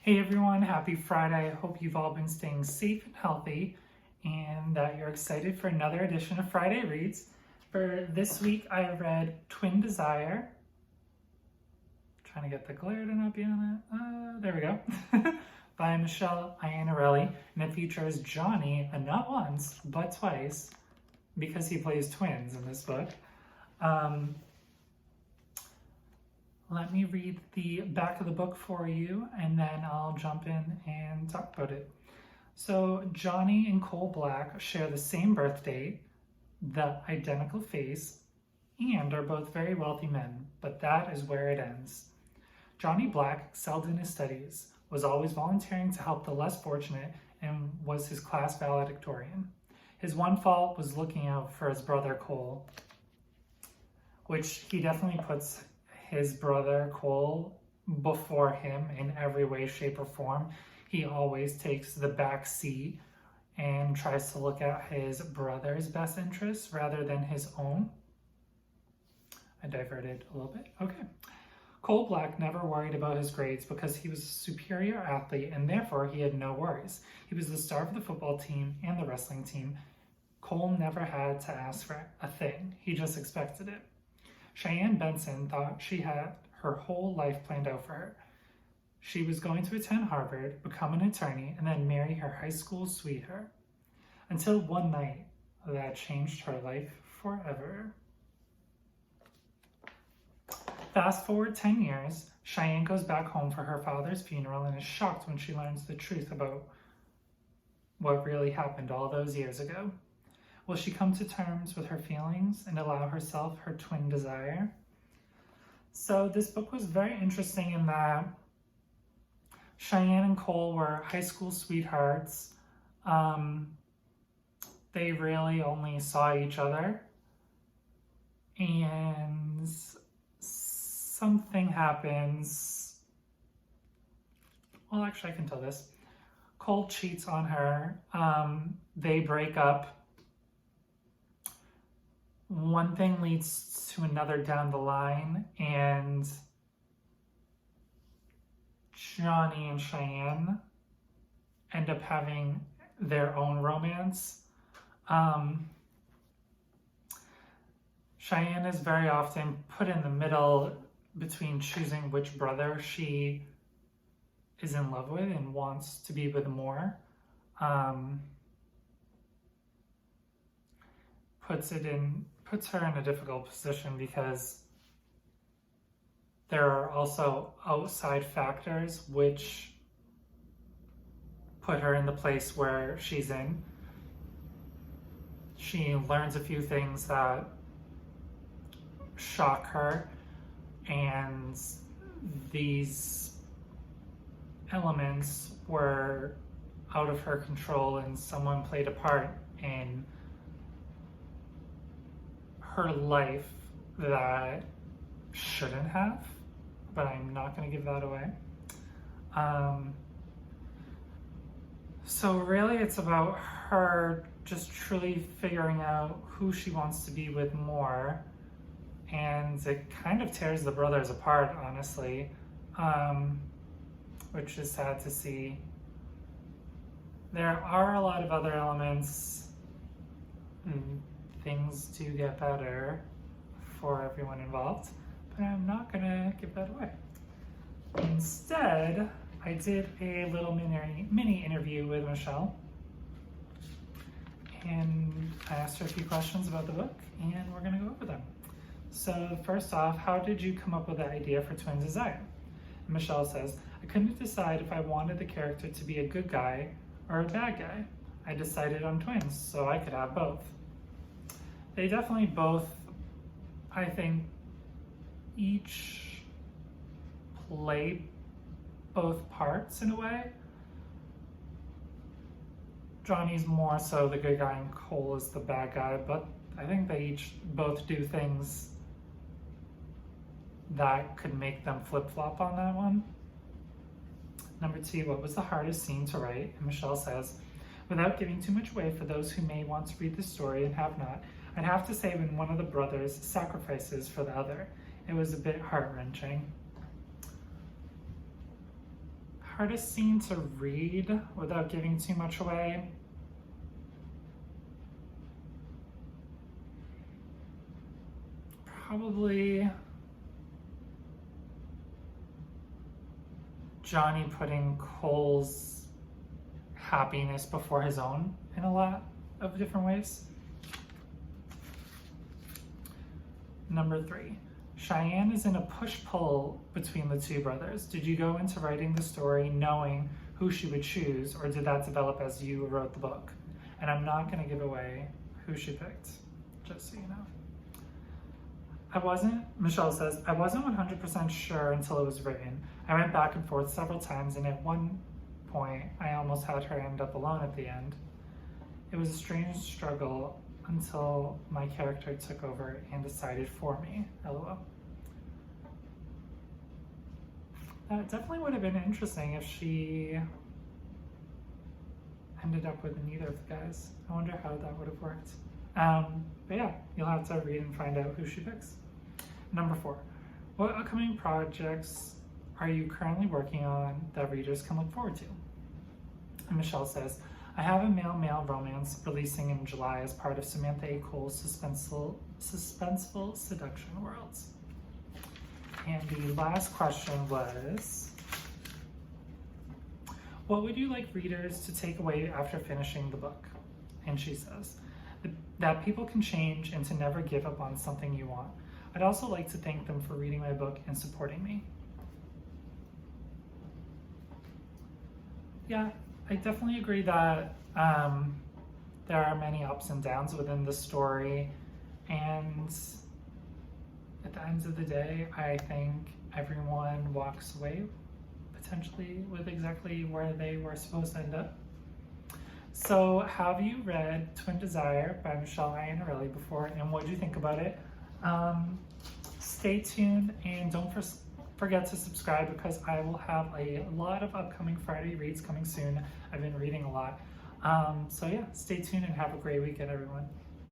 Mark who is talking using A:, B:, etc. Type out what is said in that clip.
A: Hey everyone, happy Friday. I hope you've all been staying safe and healthy and that you're excited for another edition of Friday Reads. For this week, I read Twin Desire. Trying to get the glare to not be on it. There we go. By Michelle Iannarelli. And it features Jonny, and not once, but twice, because he plays twins in this book. Let me read the back of the book for you, and then I'll jump in and talk about it. So Jonny and Cole Black share the same birth date, the identical face, and are both very wealthy men, but that is where it ends. Jonny Black excelled in his studies, was always volunteering to help the less fortunate, and was his class valedictorian. His one fault was looking out for his brother Cole, which he definitely puts his brother Cole before him in every way, shape, or form. He always takes the back seat and tries to look at his brother's best interests rather than his own. I diverted a little bit. Okay. Cole Black never worried about his grades because he was a superior athlete and therefore he had no worries. He was the star of the football team and the wrestling team. Cole never had to ask for a thing. He just expected it. Cheyenne Benson thought she had her whole life planned out for her. She was going to attend Harvard, become an attorney, and then marry her high school sweetheart. Until one night that changed her life forever. Fast forward 10 years, Cheyenne goes back home for her father's funeral and is shocked when she learns the truth about what really happened all those years ago. Will she come to terms with her feelings and allow herself her twin desire? So this book was very interesting in that Cheyenne and Cole were high school sweethearts. They really only saw each other. And something happens. Well, actually, I can tell this. Cole cheats on her. They break up. One thing leads to another down the line, and Jonny and Cheyenne end up having their own romance. Cheyenne is very often put in the middle between choosing which brother she is in love with and wants to be with more. Puts her in a difficult position because there are also outside factors which put her in the place where she's in. She learns a few things that shock her, and these elements were out of her control, and someone played a part in her life that shouldn't have, but I'm not going to give that away. So really it's about her just truly figuring out who she wants to be with more, and it kind of tears the brothers apart, honestly, which is sad to see. There are a lot of other elements. Things do get better for everyone involved, but I'm not gonna give that away. Instead, I did a little mini interview with Michelle, and I asked her a few questions about the book, and we're gonna go over them. So first off, how did you come up with the idea for Twin Desire? And Michelle says, I couldn't decide if I wanted the character to be a good guy or a bad guy. I decided on twins, so I could have both. They definitely both, I think, each play both parts in a way. Jonny's more so the good guy and Cole is the bad guy, but I think they both do things that could make them flip-flop on that one. Number 2, what was the hardest scene to write? And Michelle says, without giving too much away for those who may want to read the story and have not, I'd have to say when one of the brothers sacrifices for the other. It was a bit heart-wrenching. Hardest scene to read without giving too much away. Probably Jonny putting Cole's happiness before his own in a lot of different ways. Number 3, Cheyenne is in a push-pull between the two brothers. Did you go into writing the story knowing who she would choose, or did that develop as you wrote the book? And I'm not going to give away who she picked, just so you know. Michelle says, I wasn't 100% sure until it was written. I went back and forth several times, and at one point, I almost had her end up alone at the end. It was a strange struggle until my character took over and decided for me, LOL. That definitely would have been interesting if she ended up with neither of the guys. I wonder how that would have worked. But yeah, you'll have to read and find out who she picks. Number 4, what upcoming projects are you currently working on that readers can look forward to? And Michelle says, I have a male-male romance releasing in July as part of Samantha A. Cole's suspenseful seduction worlds. And the last question was, what would you like readers to take away after finishing the book? And she says, that people can change and to never give up on something you want. I'd also like to thank them for reading my book and supporting me. Yeah, I definitely agree that there are many ups and downs within the story, and at the end of the day, I think everyone walks away potentially with exactly where they were supposed to end up. So have you read Twin Desire by Michelle Iannarelli before, and what do you think about it? Stay tuned and don't forget to subscribe, because I will have a lot of upcoming Friday reads coming soon. I've been reading a lot. So yeah, stay tuned and have a great weekend, everyone.